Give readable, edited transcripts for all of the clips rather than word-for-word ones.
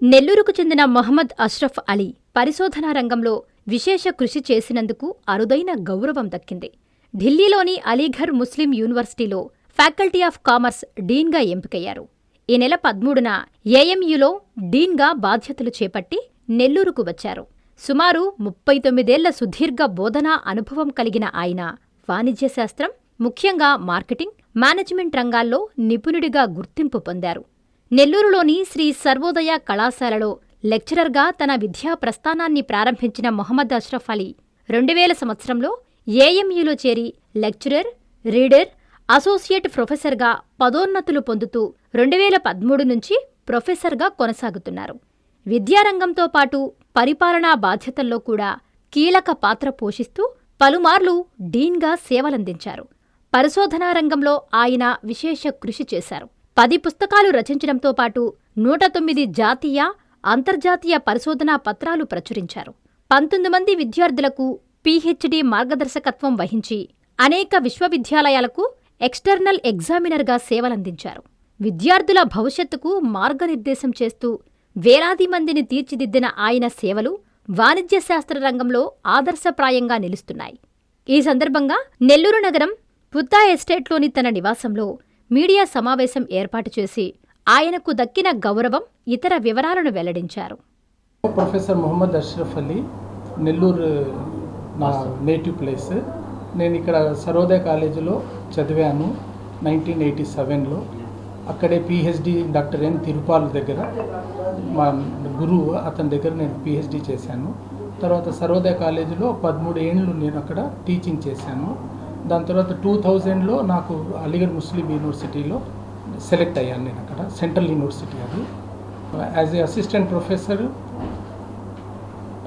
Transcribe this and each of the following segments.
నెల్లూరుకు చెందిన మొహమ్మద్ అష్రఫ్ అలీ పరిశోధనా రంగంలో విశేష కృషి చేసినందుకు అరుదైన గౌరవం దక్కింది. ఢిల్లీలోని అలీఘర్ ముస్లిం యూనివర్సిటీలో ఫ్యాకల్టీ ఆఫ్ కామర్స్ డీన్గా ఎంపికయ్యారు. ఈ నెల 13న ఏఎంయూలో డీన్గా బాధ్యతలు చేపట్టి నెల్లూరుకు వచ్చారు. సుమారు 39 సుదీర్ఘ బోధనా అనుభవం కలిగిన ఆయన వాణిజ్య శాస్త్రం, ముఖ్యంగా మార్కెటింగ్, మేనేజ్మెంట్ రంగాల్లో నిపుణుడిగా గుర్తింపు పొందారు. నెల్లూరులోని శ్రీ సర్వోదయ కళాశాలలో లెక్చరర్గా తన విద్యా ప్రస్థానాన్ని ప్రారంభించిన మొహమ్మద్ అష్రఫ్ అలీ 2000 సంవత్సరంలో ఏఎంయూలో చేరి లెక్చరర్, రీడర్, అసోసియేట్ ప్రొఫెసర్గా పదోన్నతులు పొందుతూ 2013 నుంచి ప్రొఫెసర్గా కొనసాగుతున్నారు. విద్యారంగంతో పాటు పరిపాలనా బాధ్యతల్లో కూడా కీలక పాత్ర పోషిస్తూ పలుమార్లు డీన్గా సేవలందించారు. పరిశోధనా రంగంలో ఆయన విశేష కృషి చేశారు. 10 పుస్తకాలు రచించడంతో పాటు 109 జాతీయ, అంతర్జాతీయ పరిశోధనా పత్రాలు ప్రచురించారు. 19 మంది విద్యార్థులకు పీహెచ్డీ మార్గదర్శకత్వం వహించి అనేక విశ్వవిద్యాలయాలకు ఎక్స్టర్నల్ ఎగ్జామినర్గా సేవలందించారు. విద్యార్థుల భవిష్యత్తుకు మార్గనిర్దేశం చేస్తూ వేలాది మందిని తీర్చిదిద్దిన ఆయన సేవలు వాణిజ్య శాస్త్ర రంగంలో ఆదర్శప్రాయంగా నిలుస్తున్నాయి. ఈ సందర్భంగా నెల్లూరు నగరం పుత్తా ఎస్టేట్లోని తన నివాసంలో మీడియా సమావేశం ఏర్పాటు చేసి ఆయనకు దక్కిన గౌరవం, ఇతర వివరాలను వెల్లడించారు. ప్రొఫెసర్ మొహమ్మద్ అష్రఫ్ అలీ, నెల్లూరు నా నేటివ్ ప్లేస్. నేను ఇక్కడ సర్వోదయ కాలేజీలో చదివాను 1987లో. అక్కడే పిహెచ్డి డాక్టర్ ఎన్ తిరుపాల్ దగ్గర, మా గురువు అతని దగ్గర నేను పిహెచ్డి చేశాను. తర్వాత సర్వోదయ కాలేజీలో 13 ఏళ్ళు నేను అక్కడ టీచింగ్ చేశాను. దాని తర్వాత 2000లో నాకు అలీగఢ్ ముస్లిం యూనివర్సిటీలో సెలెక్ట్ అయ్యాను. నేను అక్కడ సెంట్రల్ యూనివర్సిటీ, అది as a assistant professor,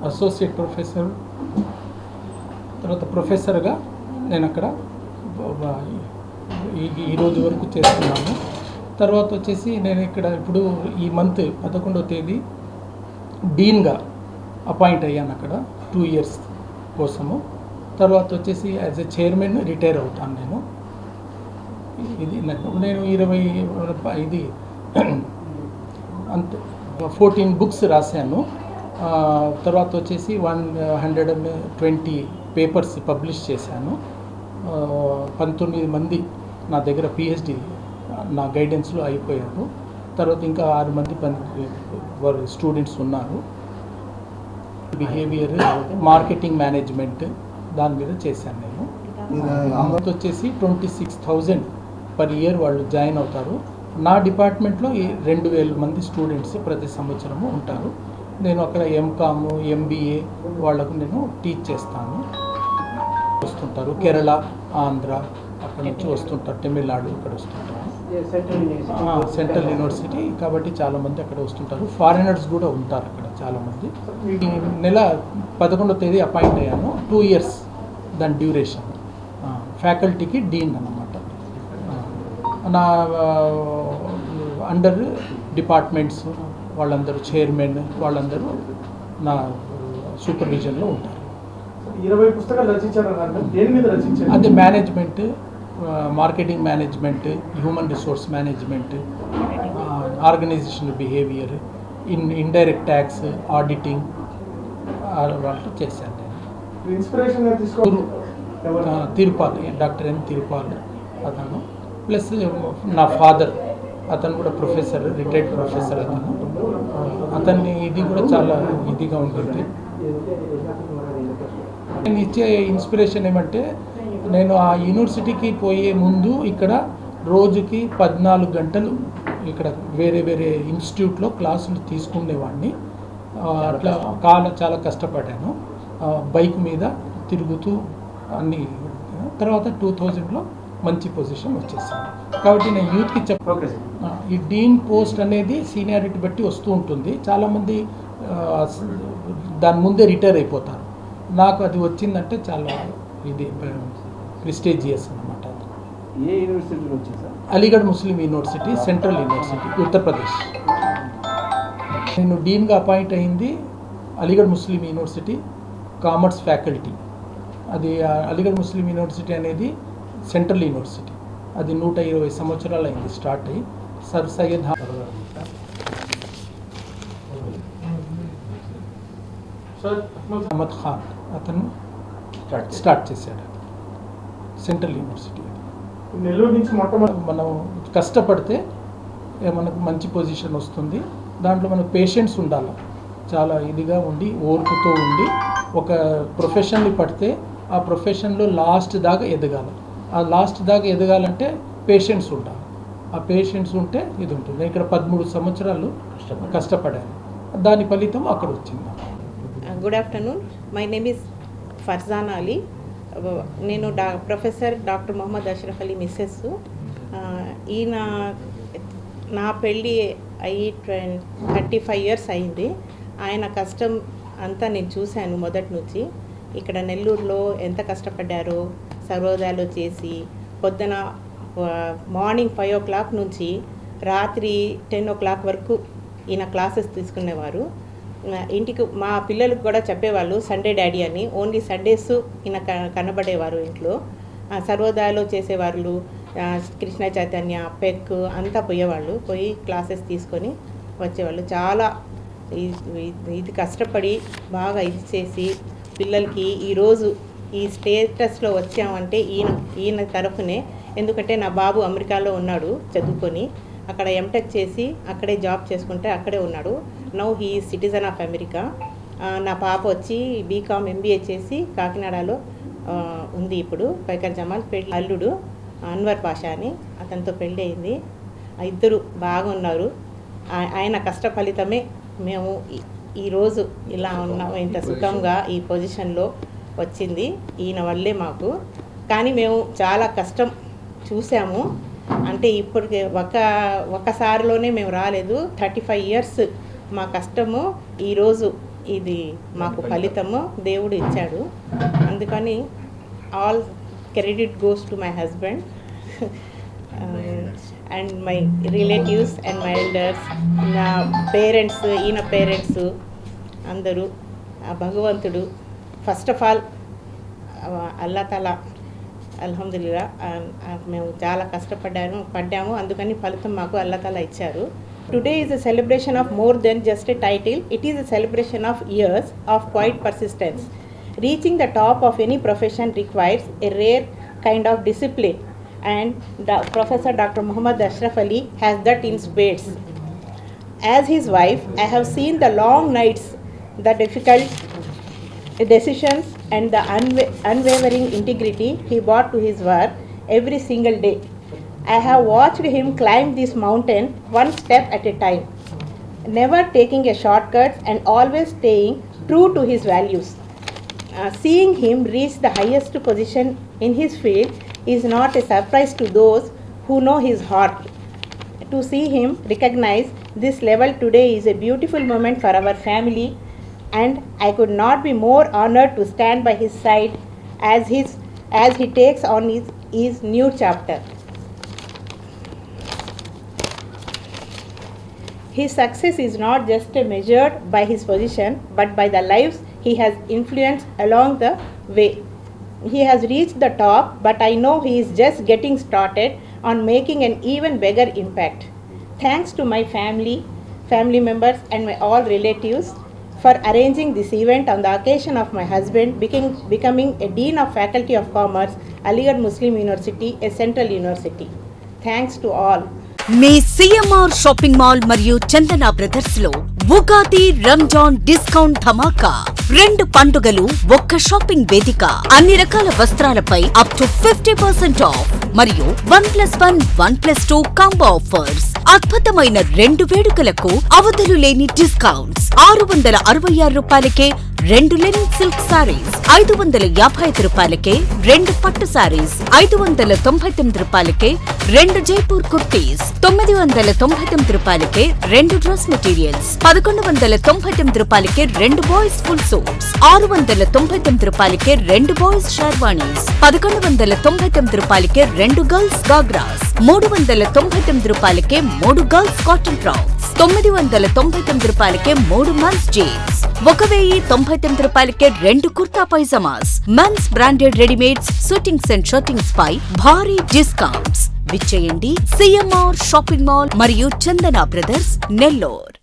associate professor, తర్వాత ప్రొఫెసర్గా నేను అక్కడ ఈ రోజు వరకు చేస్తున్నాను. తర్వాత వచ్చేసి నేను ఇక్కడ ఇప్పుడు ఈ మంత్ 11వ తేదీ డీన్గా అపాయింట్ అయ్యాను అక్కడ 2 years కోసము. తర్వాత వచ్చేసి యాజ్ ఎ చైర్మన్ రిటైర్ అవుతాను నేను. ఇది నేను 14 బుక్స్ రాశాను. తర్వాత వచ్చేసి 120 పేపర్స్ పబ్లిష్ చేశాను. 19 మంది నా దగ్గర పిహెచ్డి నా గైడెన్స్లో అయిపోయారు. తర్వాత ఇంకా 6 మంది స్టూడెంట్స్ ఉన్నారు. బిహేవియర్, మార్కెటింగ్ మేనేజ్మెంట్ దాని మీద చేశాను నేను. అమౌంట్ వచ్చేసి 26,000 పర్ ఇయర్ వాళ్ళు జాయిన్ అవుతారు. నా డిపార్ట్మెంట్లో 2000 మంది స్టూడెంట్స్ ప్రతి సంవత్సరము ఉంటారు. నేను అక్కడ ఎంకామ్, ఎంబీఏ వాళ్ళకు నేను టీచ్ చేస్తాను. వస్తుంటారు కేరళ, ఆంధ్ర అక్కడ నుంచి వస్తుంటారు, తమిళనాడు ఇక్కడ వస్తుంటారు. సెంట్రల్ యూనివర్సిటీ కాబట్టి చాలామంది అక్కడ వస్తుంటారు. ఫారినర్స్ కూడా ఉంటారు అక్కడ చాలామంది. ఈ నెల 11వ తేదీ అపాయింట్ అయ్యాను. 2 years దాని డ్యూరేషన్. ఫ్యాకల్టీకి డీన్ అన్నమాట. నా అండర్ డిపార్ట్మెంట్స్ వాళ్ళందరూ, చైర్మన్ వాళ్ళందరూ నా సూపర్విజన్లో ఉంటారు. 20 పుస్తకాలు రచించారు. దేని మీద రచించారు? అది management, marketing management, human resource management, organisational behaviour, indirect tax, auditing వాళ్ళు చేశాను నేను. ఇన్స్పిరేషన్గా తీసుకుని తిరుపాల్, డాక్టర్ ఎన్ తిరుపాల్ అతను, ప్లస్ నా ఫాదర్ అతను కూడా ప్రొఫెసర్, రిటైర్డ్ ప్రొఫెసర్ అతన్ని ఇది కూడా చాలా ఇదిగా ఉంటుంది. నేను ఇచ్చే ఇన్స్పిరేషన్ ఏమంటే, నేను ఆ యూనివర్సిటీకి పోయే ముందు ఇక్కడ రోజుకి 14 గంటలు ఇక్కడ వేరే వేరే ఇన్స్టిట్యూట్లో క్లాసులు తీసుకునేవాడిని. అట్లా చాలా కష్టపడ్డాను బైక్ మీద తిరుగుతూ అన్ని. తర్వాత 2000లో మంచి పొజిషన్ వచ్చేసింది. కాబట్టి నేను యూత్కి ఈ డీన్ పోస్ట్ అనేది సీనియారిటీ బట్టి వస్తూ ఉంటుంది. చాలామంది దాని ముందే రిటైర్ అయిపోతారు. నాకు అది వచ్చిందంటే చాలా ఇది ప్రెస్టీజియస్ అన్నమాట. ఏ యూనివర్సిటీలో వచ్చింది సార్? అలీగఢ్ ముస్లిం యూనివర్సిటీ, సెంట్రల్ యూనివర్సిటీ, ఉత్తరప్రదేశ్. నేను డీన్గా అపాయింట్ అయింది అలీగఢ్ ముస్లిం యూనివర్సిటీ కామర్స్ ఫ్యాకల్టీ. అది అలీగఢ్ ముస్లిం యూనివర్సిటీ అనేది సెంట్రల్ యూనివర్సిటీ. అది 120 సంవత్సరాలు అయింది స్టార్ట్ అయ్యి. సర్ సయ్యద్ సార్ అహ్మద్ ఖాన్ అతను స్టార్ట్ చేశాడు సెంట్రల్ యూనివర్సిటీ. నెల్లూరు నుంచి మొట్టమొదటి మనం కష్టపడితే మనకు మంచి పొజిషన్ వస్తుంది. దాంట్లో మనకు పేషెన్స్ ఉండాలి, చాలా ఇదిగా ఉండి ఓర్పుతో ఉండి ఒక ప్రొఫెషన్ని పడితే ఆ ప్రొఫెషన్లో లాస్ట్ దాకా ఎదగాలి. ఆ లాస్ట్ దాకా ఎదగాలంటే పేషెన్స్ ఉండాలి. ఆ పేషెన్స్ ఉంటే ఇది ఉంటుంది. నేను ఇక్కడ 13 సంవత్సరాలు కష్టపడాను, దాని ఫలితం అక్కడ వచ్చింది. Good afternoon, my name is Farzana Ali. నేను professor doctor Mohammed Ashraf Ali Mrs. ఈయన నా పెళ్ళి అయ్యి 35 years అయింది. ఆయన కష్టం అంతా నేను చూశాను మొదటి నుంచి. ఇక్కడ నెల్లూరులో ఎంత కష్టపడ్డారో, సర్వోదయాలు చేసి పొద్దున మార్నింగ్ 5 o'clock నుంచి రాత్రి 10 o'clock వరకు ఈయన క్లాసెస్ తీసుకునేవారు. ఇంటికి మా పిల్లలకు కూడా చెప్పేవాళ్ళు సండే డాడీ అని. ఓన్లీ సండేస్ ఈయన కనబడేవారు ఇంట్లో. సర్వోదయాలు చేసేవాళ్ళు, కృష్ణ చైతన్య, పెక్ అంతా పోయేవాళ్ళు. పోయి క్లాసెస్ తీసుకొని వచ్చేవాళ్ళు. చాలా ఇది కష్టపడి బాగా ఇది చేసి పిల్లలకి ఈరోజు ఈ స్టేటస్లో వచ్చామంటే ఈయన తరఫునే. ఎందుకంటే నా బాబు అమెరికాలో ఉన్నాడు చదువుకొని, అక్కడ ఎంటెక్ చేసి అక్కడే జాబ్ చేసుకుంటే అక్కడే ఉన్నాడు. Now he is citizen of America. నా పాప వచ్చి బీకామ్ MBA చేసి కాకినాడలో ఉంది ఇప్పుడు. పైకర్ జమాల్ పెళ్ళి అల్లుడు అన్వర్ పాషా అని, అతనితో పెళ్ళి అయింది. ఇద్దరు బాగున్నారు. ఆయన కష్ట ఫలితమే మేము ఈరోజు ఇలా ఉన్నాము, ఇంత సుఖంగా ఈ పొజిషన్లో వచ్చింది ఈయన వల్లే మాకు. కానీ మేము చాలా కష్టం చూసాము. అంటే ఇప్పటికే ఒకసారిలోనే మేము రాలేదు. 35 years మా కష్టము ఈరోజు ఇది మాకు ఫలితము దేవుడు ఇచ్చాడు. అందుకని all credit goes to my husband and my relatives and my elders, నా పేరెంట్స్, ఈయన పేరెంట్స్ అందరూ. భగవంతుడు ఫస్ట్ ఆఫ్ ఆల్ అల్లా తఆలా అల్హమ్దులిల్లా. మేము చాలా పడ్డాము, అందుకని ఫలితం మాకు అల్లా తఆలా ఇచ్చారు. Today is a celebration of more than just a title. It is a celebration of years of quiet persistence. Reaching the top of any profession requires a rare kind of discipline, and Professor Dr. Mohammad Ashraf Ali has that in spades. As his wife, I have seen the long nights, the difficult decisions, and the unwavering integrity he brought to his work every single day. I have watched him climb this mountain one step at a time, never taking a shortcut and always staying true to his values. Seeing him reach the highest position in his field is not a surprise to those who know his heart. To see him recognize this level today is a beautiful moment for our family, and I could not be more honored to stand by his side as he takes on his new chapter. His success is not just measured by his position, but by the lives he has influenced along the way. He has reached the top, but I know he is just getting started on making an even bigger impact. Thanks to my family members and my all relatives for arranging this event on the occasion of my husband becoming a Dean of Faculty of Commerce, Aligarh Muslim University, a central university. Thanks to all. Me CMR shopping mall మరియు Chandana brothers లో Ugadi Ramzan discount ధమాకా. 2 పండుగలు ఒక్క shopping వేదిక. అన్ని రకాల వస్త్రాలపై up to 50% of మరియు 1+1 1+2 combo offers. అద్భుతమైన 2 వేడుకలకు అవధులు లేని డిస్కౌంట్స్. 666 రూపాయలకే 2 లెనిన్ సిల్క్ సారీస్, 555 రూపాయలకే 2 పట్టు సారీస్, 599 రూపాయలకే 2 జైపూర్ కుర్తీస్, 999 రూపాయలకే 2 డ్రెస్ మెటీరియల్స్, 1199 రూపాయలకే 2 బాయ్స్ ఫుల్ సూట్స్, 699 రూపాయలకే 2 బాయ్స్ షర్వాణీస్, 1199 రూపాయలకే 2 గర్ల్స్ గాగ్రాస్, 399 రూపాయలకే 3 గర్ల్స్ కాటన్ ఫ్రాక్స్, 999 రూపాయలకే 3 మెన్స్ జీన్స్, 1099 రూపాయలకే 2 kurta pyjamas. Men's branded readymades, shootings and shirtings పై భారీ డిస్కౌంట్స్. విచ్చేయండి సిఎంఆర్ షాపింగ్ మాల్ మరియు చందన బ్రదర్స్, నెల్లూరు.